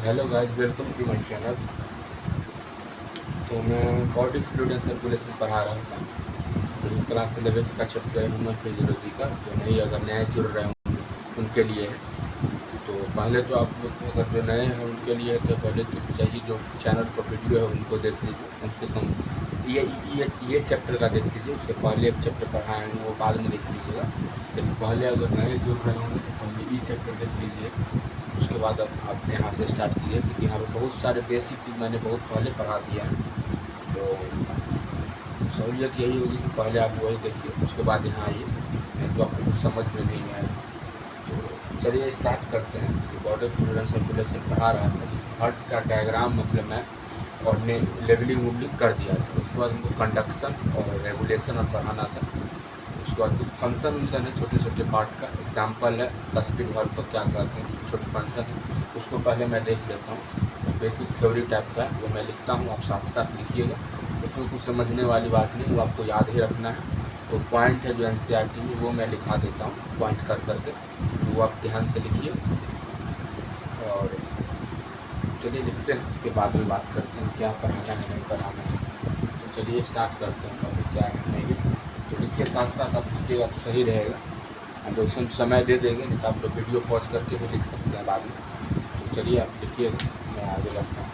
Hello guys, welcome to my channel. तो मैं body fluid and circulation पढ़ा रहा था। तो क्लास 11th का चैप्टर है ह्यूमन फिजियोलॉजी का, जो नहीं अगर नए जुड़ रहे होंगे उनके लिए है। तो पहले तो आप लोग अगर जो नए हैं उनके लिए तो पहले तो चाहिए जो चैनल पर वीडियो है उनको देख लीजिए कम से कम। ये चैप्टर का देख लीजिए, उसके पहले एक चैप्टर पढ़ाए हैं वो बाद में देख लीजिएगा। लेकिन पहले अगर नए जुड़ रहे होंगे तो पहले ये चैप्टर देख लीजिए, उसके बाद अब आप यहाँ से स्टार्ट कीजिए, क्योंकि यहाँ पर बहुत सारे बेसिक चीज़ मैंने बहुत पहले पढ़ा दिया है। तो सहूलियत यही होगी कि पहले आप वही देखिए, उसके बाद यहाँ आइए, नहीं तो आपको कुछ समझ में नहीं आएगा। तो चलिए स्टार्ट करते हैं। बॉडी फ्लूइड एंड सर्कुलेशन पढ़ा रहा था, जिस हार्ट का डायग्राम मतलब मैं और ने लेवलिंग वुबलिंग कर दिया था। उसके बाद हमको कंडक्शन और रेगुलेशन और पढ़ाना था। उसके बाद कुछ फंक्शन वंक्शन है छोटे छोटे पार्ट का, एग्जाम्पल है कस्पिक वाल्व को क्या कहते हैं, छोटे फंक्शन है, उसको पहले मैं देख लेता हूँ। बेसिक थ्योरी टाइप का है वो मैं लिखता हूँ, आप साथ साथ लिखिएगा। उसमें कुछ समझने वाली बात नहीं, वो आपको याद ही रखना है। तो पॉइंट है जो NCERT में वो मैं लिखा देता हूँ पॉइंट कर करके, वो आप ध्यान से लिखिए। और चलिए लिखते हैं, उसके बाद में बात करते हैं क्या पढ़ाना है नहीं पढ़ाना है। तो चलिए स्टार्ट करते हैं, अभी क्या है नहीं है तो लिखिए, साथ साथ आप लिखिएगा तो सही रहेगा। हम लोग उसमें समय दे देंगे, नहीं तो आप लोग वीडियो पॉज करके भी लिख सकते हैं बाद में। तो चलिए आप लिखिएगा, मैं आगे बढ़ता हूँ।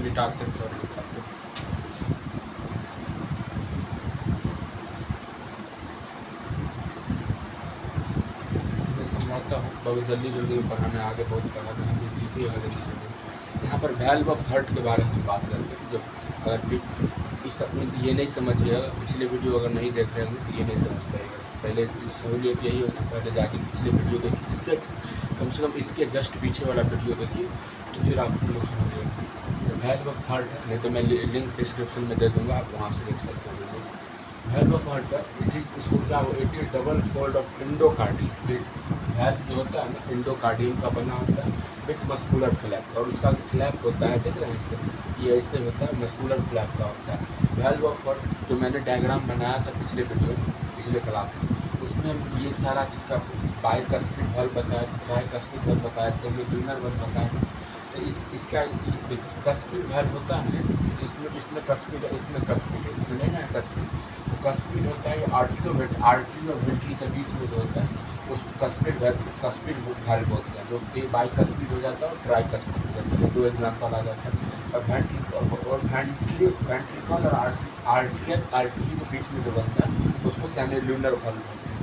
मिटाते हैं और लिखाते हैं। मैं समझाता हूँ। बहुत जल्दी जल्दी पढ़ाना आगे बहुत पढ़ाना है, लिखिए आगे जल्दी। यहाँ पर वैल्व ऑफ हार्ट के बारे में बात करते हैं। जो अगर इस अपने ये नहीं समझिएगा, पिछले वीडियो अगर नहीं देख रहे होंगे तो ये नहीं समझ पाएगा। पहले सहूलियत यही होती है, पहले जाके पिछले वीडियो देखिए, इससे कम से कम इसके जस्ट पीछे वाला वीडियो देखिए, तो फिर आप लोग समझिएगा। वैल्व ऑफ हार्ट है, नहीं तो मैं लिंक डिस्क्रिप्शन में दे दूँगा, आप वहाँ से देख सकते हो। वैल्व ऑफ हार्ट का इसको क्या हो, it is double fold of endocardium. Valve जो होता है ना इंडोकार्डियम का बना होता है विथ मस्कुलर फ्लैप, और उसका फ्लैप होता है, देख रहे हैं इसे, ये ऐसे होता है, मस्कुलर फ्लैप का होता है। वैल्व ऑफ हार्ट जो मैंने डायग्राम बनाया था पिछले वीडियो में, पिछले क्लास में, उसमें ये सारा चीज़ का बाइकस्पिड वाल्व बताया, ट्राइकस्पिड वाल्व बताया, सेमील्यूनर वाल्व बताया। तो इसका कस्पिड वाल्व होता है ना, इसमें कस्पिड है, इसमें नहीं ना कस्पिड। कस्पिड होता है आर्टरी और वेंट्री के बीच में जो होता है उस कस्पिड वाल्व बोलते हैं, जो कि बाइकस्पिड हो जाता है और ट्राइकस्पिड हो जाता है। 2 एग्जाम्पल आ जाता है। और वेंट्रिकल और आर्टरी के बीच में जो बनता है उसको सेमील्यूनर वाल्व बोलते हैं।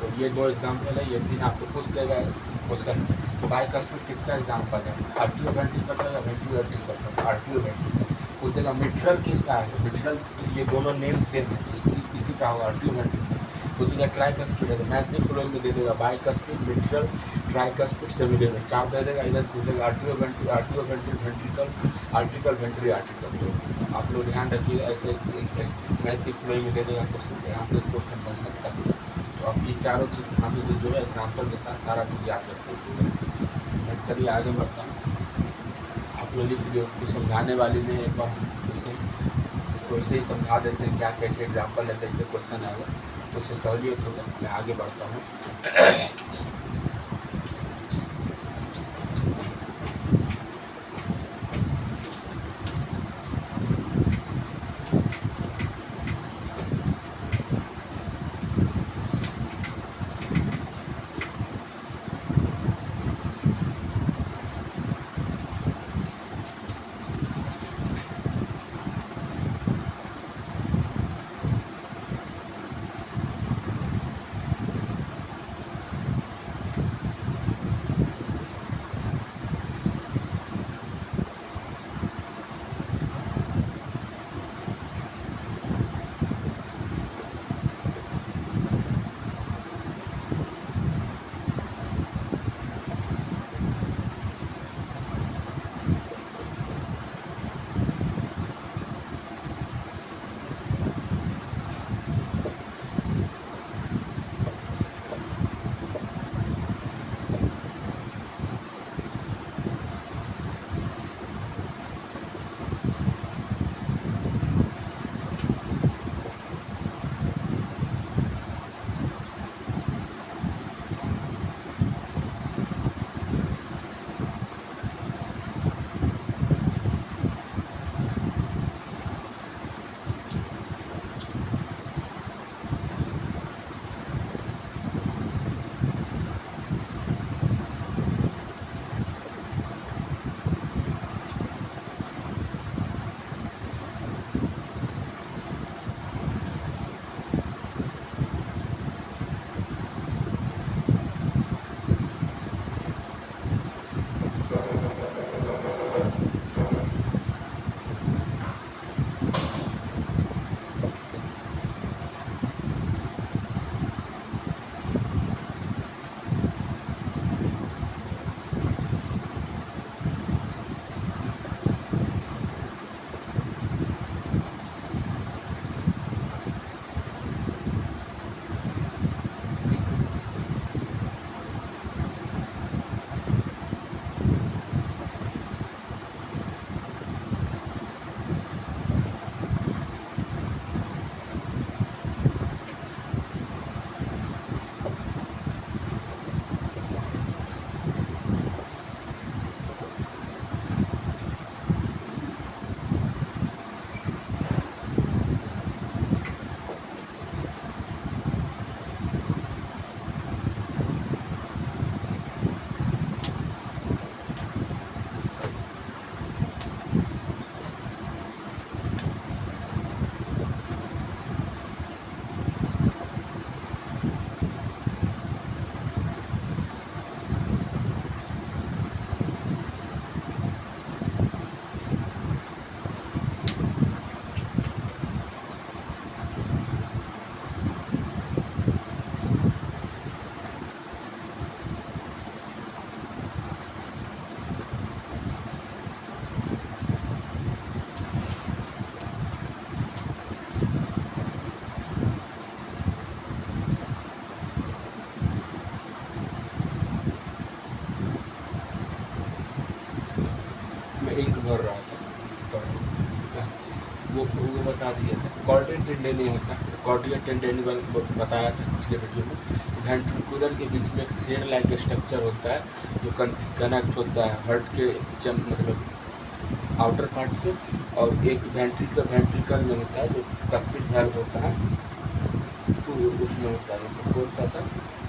तो ये 2 एग्जाम्पल है, ये 3 आपको पूछ देगा क्वेश्चन। तो बाइकस्पिड किसका एग्जाम्पल है, आर्टरी वेंट्रिकल का या वेंट्री वेंट्रिकल का, आर्टरी वेंट्रिकल। उस जगह मिट्रल किसका है, मिट्रल, ये दोनों नेम सेम है, इसी का होगा आर्टरी वेंट्रिकल। उस जगह ट्राइकस्पिड है, तो मैच दी फ्लोइंग में दे देगा बाइकस्पिड, मिट्रल, ट्राइकस्पिड, सेमील्यूनर, 4 दे देगा। इधर पूछ देगा आर्टरी वेंट्रिकल, आर्टिकल वेंट्री आर्टिकल। तो आप लोग ध्यान रखिए, ऐसे मैच दी फ्लोइंग में दे देगा क्वेश्चन, यहाँ से क्वेश्चन बन सकता है। तो अब ये चारों चीज़ यहाँ पे जो है एग्जाम्पल के साथ सारा चीज़ याद रखिए। चलिए आगे बढ़ता हूँ। आप लोग इस वीडियो को समझाने वाली में एक बार तो इसे ही समझा देते हैं, क्या कैसे एग्जाम्पल लेते हैं, इससे क्वेश्चन आएगा तो उससे सहूलियत होगा। मैं आगे बढ़ता हूँ। रहा था, तो वो बता दिया था। कॉर्डियल टेंडेनी होता है, कॉर्डियल टेंडेनी बताया था पिछले वीडियो में। वेंट्रिकुलर के बीच में एक थ्रेड लाइक स्ट्रक्चर होता है जो कनेक्ट होता है हार्ट के मतलब आउटर पार्ट से, और एक वेंट्रिकल में होता है जो कस्पिड वाल्व होता है, तो उसमें होता है। मतलब कौन सा था,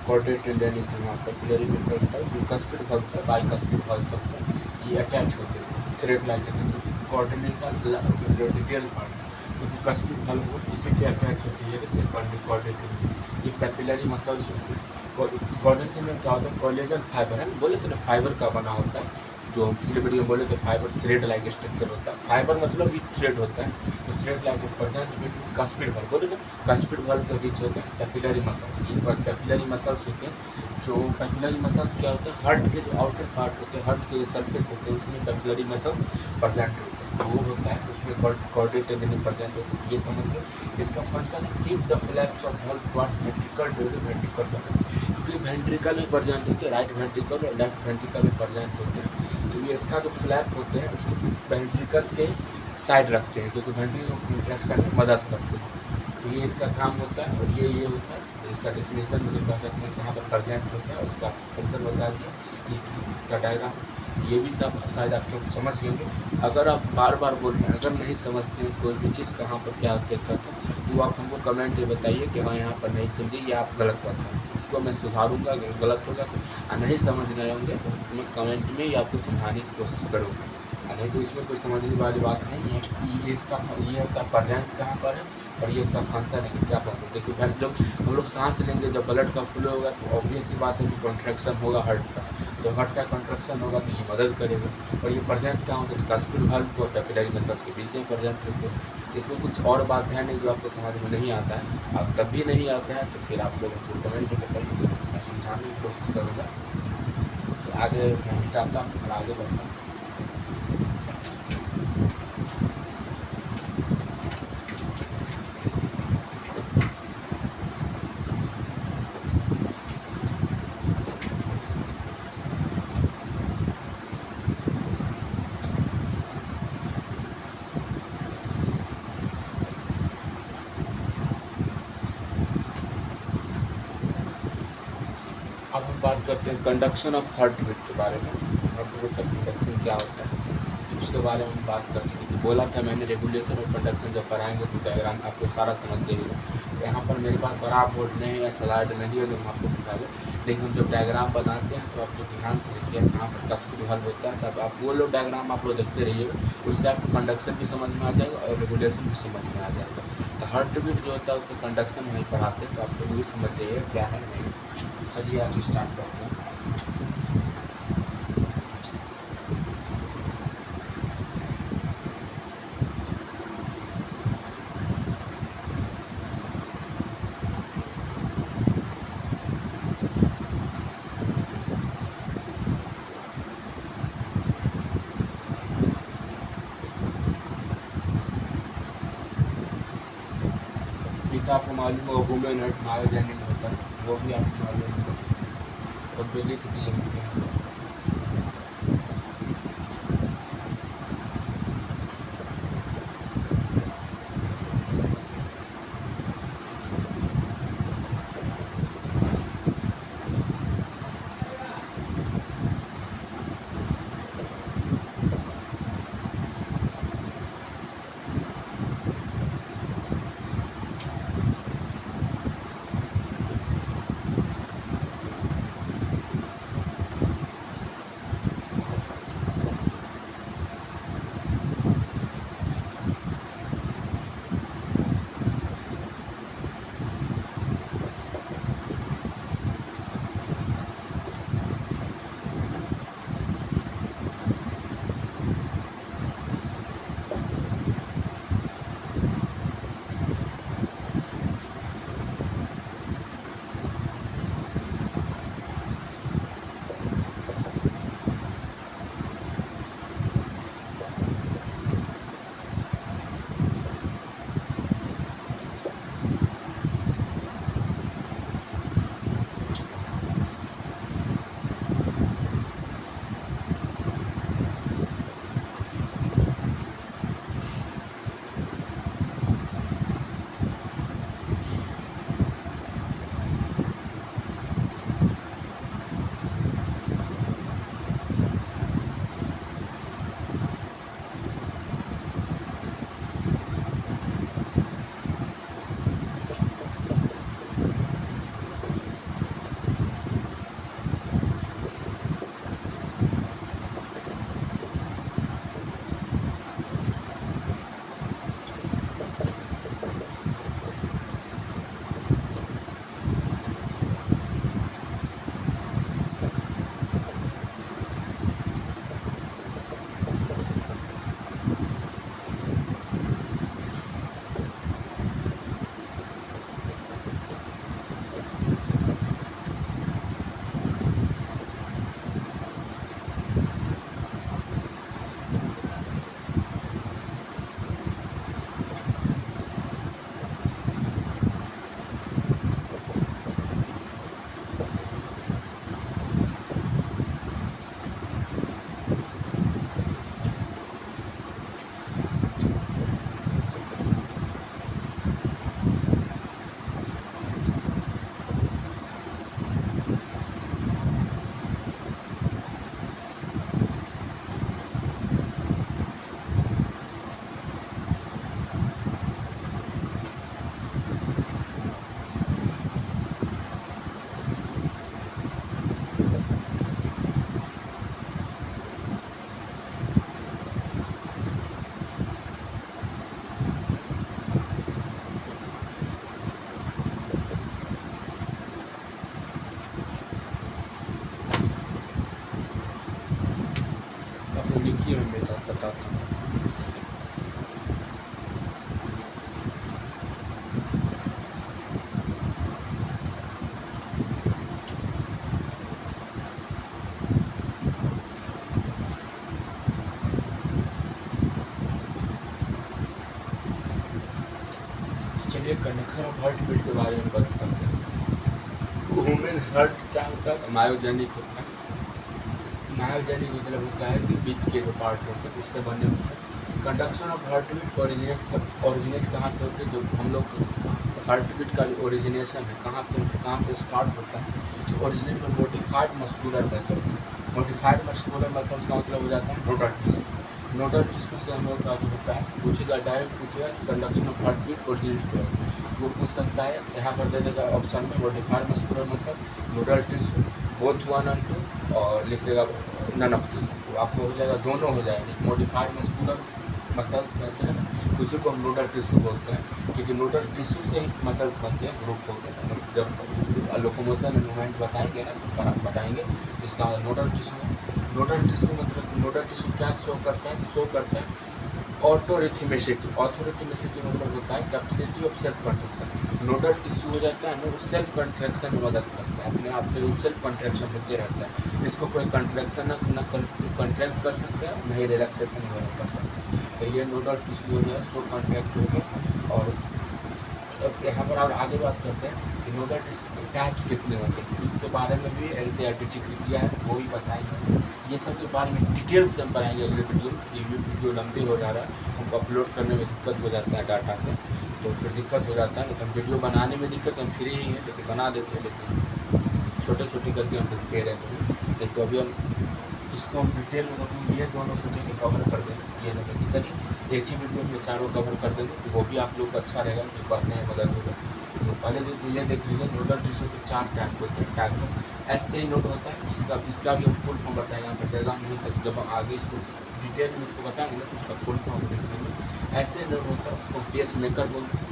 कॉर्डियल टेंडेनी था, वहाँ पर पिलरी मसल्स था, उसमें कस्पिड वाल्व था, बाइकस्पिड वाल्व था, ये अटैच होते थे थ्रेड लाइक। कॉर्डियल का डिटेल पार्ट क्योंकि कस्पिड वाल्व वो इसी के अटैच होती है कॉर्डियल। ये कैपिलरी मसल्स होती है। कॉर्डियल के में क्या होता है, कोलेजन फाइबर है, बोले तो ना फाइबर का बना होता है, जो हम पिछले वीडियो में बोले तो फाइबर थ्रेड लाइक स्ट्रक्चर होता है। फाइबर मतलब भी थ्रेड होता है, तो thread like present cuspid valve, बोले ना कस्पिड वाल्व के बीच होता है कैपिलरी मसल्स। ये कैपिलरी मसल्स होते हैं। जो कैपिलरी मसल्स क्या होते हैं, हार्ट के जो आउटर पार्ट होते हैं, हार्ट के जो सरफेस होते हैं, उसमें कैपिलरी मसल्स प्रेजेंट होते हैं, तो वो होता है उसमें कॉर्डियल टेंडेनी प्रेजेंट होता है। ये समझ लो इसका फंक्शन है keep the flaps of health toward ventricle during ventricle contraction, क्योंकि वेंट्रिकल में प्रेजेंट होते हैं, राइट वेंट्रिकल और लेफ्ट वेंट्रिकल में प्रेजेंट होते हैं। तो ये इसका जो फ्लैप होते हैं उसको वेंट्रिकल के साइड रखते हैं, क्योंकि वेंट्रिकल कंट्रैक्शन में मदद करते हैं। तो ये इसका काम होता है, और ये होता है। तो इसका डेफिनेशन मुझे कह सकते हैं कहाँ पर प्रेजेंट होता है, उसका फंक्शन बता दिया, इसका डायग्राम। ये भी सब शायद आप लोग समझ लेंगे। अगर आप बार बार बोल रहे हैं, अगर नहीं समझते हैं कोई भी चीज़ कहाँ पर क्या दिक्कत है, तो आप हमको कमेंट में बताइए कि हाँ यहाँ पर नहीं समझी या आप गलत बताएं, उसको मैं सुधारूंगा। अगर गलत होगा तो नहीं समझ रहे होंगे तो मैं कमेंट में या आपको समझाने की कोशिश करूँगा, नहीं तो इसमें कोई समझने वाली बात नहीं है। ये इसका ये होता है प्रेजेंट कहाँ पर है, और ये इसका फंक्शन है कि क्या पता। देखिए जब हम लोग सांस लेंगे, जब ब्लड का फ्लो होगा तो ऑब्वियस सी बात है कि कॉन्ट्रैक्शन होगा हार्ट का, जब हार्ट का कॉन्ट्रैक्शन होगा तो ये मदद करेगा। और ये प्रेजेंट क्या होता है, कस्पिड वाल्व और कैपिलरी मसल्स के बीच में प्रेजेंट होते हैं। इसमें कुछ और बात है नहीं जो आपको समझ में नहीं आता है। अब तब भी नहीं आता है तो फिर आप लोगों को कमेंट में बताइए, मैं समझाने की कोशिश करूँगा। तो आगे मैं हटाता हूँ और आगे बढ़ता हूँ। अब हम बात करते हैं कंडक्शन ऑफ हार्ट बीट के बारे में। हार्ट बीट का कंडक्शन क्या होता है उसके बारे में हम बात करते हैं। तो बोला था मैंने रेगुलेशन और कंडक्शन जब पढ़ाएंगे तो डायग्राम आपको सारा समझ जाइएगा। यहाँ पर मेरे पास बड़ा बोर्ड नहीं है या स्लाइड नहीं है जो हम आपको समझा दें, लेकिन हम जब डायग्राम बनाते हैं तो आप जो ध्यान से देखिए कहाँ पर कस्पिड वाल्व होता है, तब आप वो लोग डायग्राम आप लोग देखते रहिएगा, उससे आपको कंडक्शन भी समझ में आ जाएगा और रेगुलेशन भी समझ में आ जाएगा। तो हार्ट बीट जो होता है उसको कंडक्शन नहीं पढ़ाते, तो आप लोग भी समझ जाइए क्या है नहीं। चलिए आगे स्टार्ट करते हैं। तो आपको मालूम होगा वुमेन हेल्थ मायोजेनिक होता है, वो भी आपको मालूम होगा, और डेली कितनी होती है। चलिए कंडक्शन ऑफ हार्ट बीट के बारे में बात करते हैं। ह्यूमन हार्ट क्या होता है? मायोजेनिक होता है। मायोजेनिक मतलब होता है कि बीट के जो पार्ट होते हैं उससे बने होते हैं। Conduction of heart beat originate कहाँ से होते हैं? जो हम लोग हार्ट बीट का जो ओरिजिनेशन है कहाँ से स्टार्ट होता है? ओरिजिनेट में modified muscular muscles. Modified muscular muscles का मतलब हो जाता है नोडल टिश्यू। नोडल टिश्यू से हम लोग का जो होता है पूछेगा, डायरेक्ट पूछेगा conduction of heart beat originate हुआ वो पूछ सकता है। यहाँ पर दे देगा ऑप्शन में modified muscular muscles, nodal tissue, both 1 और 2, और लिख देगा नन ऑफ दिस। तो आपको हो जाएगा, दोनों हो जाएगा। मोडिफाइड मस्कुलर मसल्स कहते हैं, उसी को हम नोडल टिश्यू बोलते हैं, क्योंकि नोडल टिश्यू से ही मसल्स बनते हैं, ग्रुप होते हैं। जब लोकोमोशन मूवमेंट बताएंगे ना, बताएंगे इसका नोडल टिश्यू। नोडल टिश्यू मतलब नोडल टिश्यू क्या शो करता है ऑटोरिथमेसिटी। ऑटोरिथमेसिटी मतलब होता है capacity of self contraction. Nodal tissue हो जाता है ना, वो सेल्फ कंट्रैक्शन में मदद करता है, अपने आप में सेल्फ कंट्रैक्शन होते रहता है। इसको कोई कंट्रैक्शन न कंट्रैक्ट कर सकता है, नहीं रिलैक्सेशन वगैरह कर सकता है। तो ये नोडल टिश्यू हो गया, इसको कंट्रैक्ट हो गया। और अब यहाँ पर आप आगे बात करते हैं कि नोडल टिश्यू के टाइप्स कितने होते हैं, इसके बारे में भी NCERT जिक्र किया है, वो भी बताएंगे। ये सब के बारे में डिटेल्स से हम पढ़ाएंगे अगले वीडियो में। ये वीडियो लंबी हो जा रहा है, हमको अपलोड करने में दिक्कत हो जाता है डाटा से, तो फिर दिक्कत हो जाता है। लेकिन वीडियो बनाने में दिक्कत हम फ्री ही है, लेकिन बना देते हैं, लेकिन छोटे करके हम दे रहे हैं। तो अभी हम इसको हम डिटेल में मतलब ये दोनों सोचे कि कवर कर देंगे, ये लगे। चलिए एक ही वीडियो में चारों कवर कर देंगे, तो वो भी आप लोग को अच्छा रहेगा, कि पढ़ने में मदद होगा। तो पहले ये देख लीजिए, नोडल टिश्यू के 4 टाइप होते हैं। टाइप ऐसे ही नोट होता है, इसका भी हम फुल फॉर्म बताएंगे, यहाँ पर जगह नहीं तक जब हम आगे इसको डिटेल में इसको बताएंगे तो उसका फुल फॉर्म देख लेंगे। ऐसे नोट होता है, उसको पेस मेकर बोलते हैं।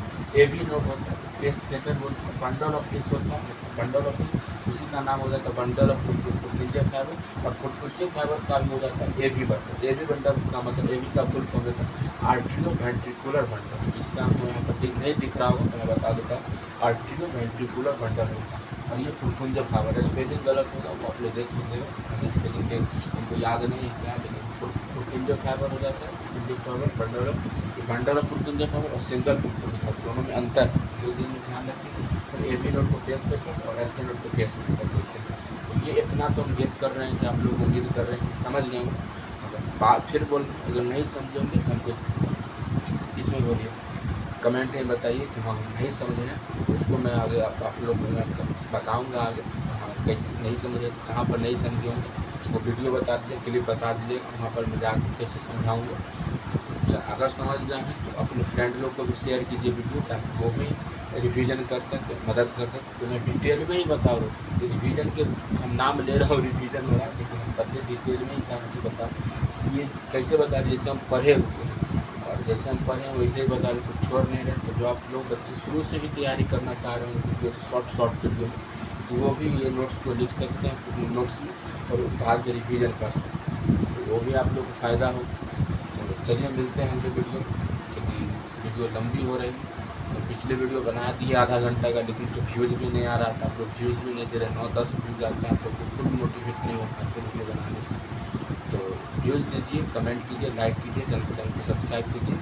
AB नोट होता है, पेस सेकर बोलते हैं। बंडल ऑफ हिस होता है, बंडल ऑफ हिस उसी का नाम हो जाता है बंडल ऑफ पुटपुंजे फाइबर। और पुटपुंजे फाइबर का भी हो जाता है AB बंडल। AB बंडल का मतलब AB का फुल फॉर्म होता है आर्ट्रियो वेंट्रिकुलर बंडल। इसका हमको यहाँ पर नहीं दिख रहा होगा तो मैं बता देता हूँ, आर्ट्रियो वेंट्रिकुलर बंडल होता है। और ये पुटपुंजे फाइबर, स्पेलिंग गलत होगा वो आप लोग देख लीजिएगा, स्पेलिंग हमको याद नहीं है क्या, लेकिन पुटपुंजे फाइबर हो जाता है। पुटपुंजे फाइबर बंडल ऑफ पुटपुंजे फाइबर और सिंगल पुटपुंजे फाइबर, दोनों में अंतर है, दो दिन में ध्यान रखिए। तो AB नोट को पेस सेकंड और SC नोट को पेस मेकर बोलते हैं। तो ये इतना तो हम गेस कर रहे हैं कि आप लोग उम्मीद कर रहे हैं कि समझ गए होंगे। अगर बात फिर अगर नहीं समझेंगे तो हमको इसमें बोलिए, कमेंट में बताइए कि हम नहीं समझ रहे हैं, तो उसको मैं आगे आप लोग को मैं बताऊँगा आगे। हाँ, कैसे नहीं समझे, कहाँ पर नहीं समझे होंगे वो वीडियो बता दीजिए, क्लिप बता दीजिए, वहाँ पर मैं जाकर कैसे समझाऊँगा। अगर समझ गए हैं तो अपने फ्रेंड लोग को भी शेयर कीजिए वीडियो, ताकि वो भी रिवीजन कर सकते, मदद कर सकते। तो मैं डिटेल में ही बता रहा हूँ, तो रिवीजन के हम नाम ले रहा हूँ, रिवीजन हो रहा है, लेकिन हम पहले डिटेल में ही सारी चीज़ बता। ये कैसे बता रहे, जैसे हम पढ़े हुए हैं, और जैसे हम पढ़े हैं वैसे ही बता रहे, कुछ छोड़ नहीं रहे। तो जो आप लोग बच्चे शुरू से भी तैयारी करना चाह रहे हैं वीडियो शॉर्ट वीडियो में, तो वो भी ये नोट्स को लिख सकते हैं नोट्स में, और बाद में रिवीजन कर सकते हैं, तो वो भी आप लोग को फ़ायदा हो। चलिए मिलते हैं अगले वीडियो, क्योंकि वीडियो लंबी हो रही है। तो पिछले वीडियो बना दिए आधा घंटा का, लेकिन जो व्यूज़ भी नहीं आ रहा था, आप लोग व्यूज़ भी नहीं दे रहे, 9-10 व्यूज़ आते हैं, आप लोग को खुद मोटिवेट नहीं होता है वीडियो बनाने से। तो व्यूज़ दीजिए, कमेंट कीजिए, लाइक कीजिए, चैनल को सब्सक्राइब कीजिए,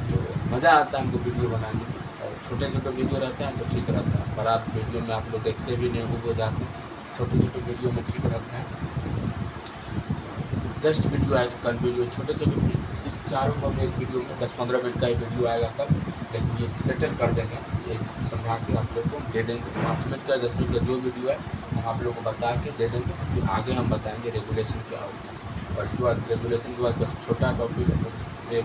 तो मज़ा आता है हमको वीडियो बनाने में। और छोटे वीडियो रहता है तो ठीक रहता है, बड़ा वीडियो में आप लोग देखते भी नहीं हो जाते, छोटे वीडियो में ठीक रहता है। जस्ट वीडियो आएगा कल, वीडियो छोटे इस चारों को एक वीडियो में 10-15 मिनट का ही वीडियो आएगा कल, लेकिन ये सेटल कर देंगे, ये समझा के आप लोग को दे देंगे। 5 मिनट का 10 मिनट का जो वीडियो है हम आप लोग को बता के दे देंगे, फिर आगे हम बताएंगे रेगुलेशन क्या होता है। और इसके बाद रेगुलेशन के बाद बस छोटा टॉपिक है,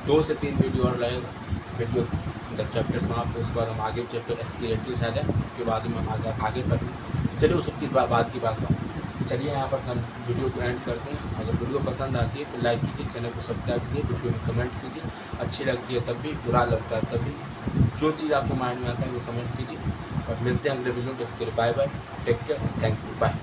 2 से 3 वीडियो और लगेगा, वीडियो मतलब चैप्टर समाप्त हो, उसके बाद हम आगे चैप्टर एक्सक्लेटिव्स आ जाए, उसके बाद में हम आगे पढ़ेंगे। चलिए उस सबकी बात की बात है। चलिए यहाँ पर हम वीडियो को एंड करते हैं। अगर वीडियो पसंद आती है तो लाइक कीजिए, चैनल को सब्सक्राइब कीजिए, वीडियो में कमेंट कीजिए, अच्छी लगती है तब भी, बुरा लगता है तब भी, जो चीज़ आपको माइंड में आता है वो कमेंट कीजिए। और मिलते हैं अगले वीडियो में, bye bye, take care, thank you, bye.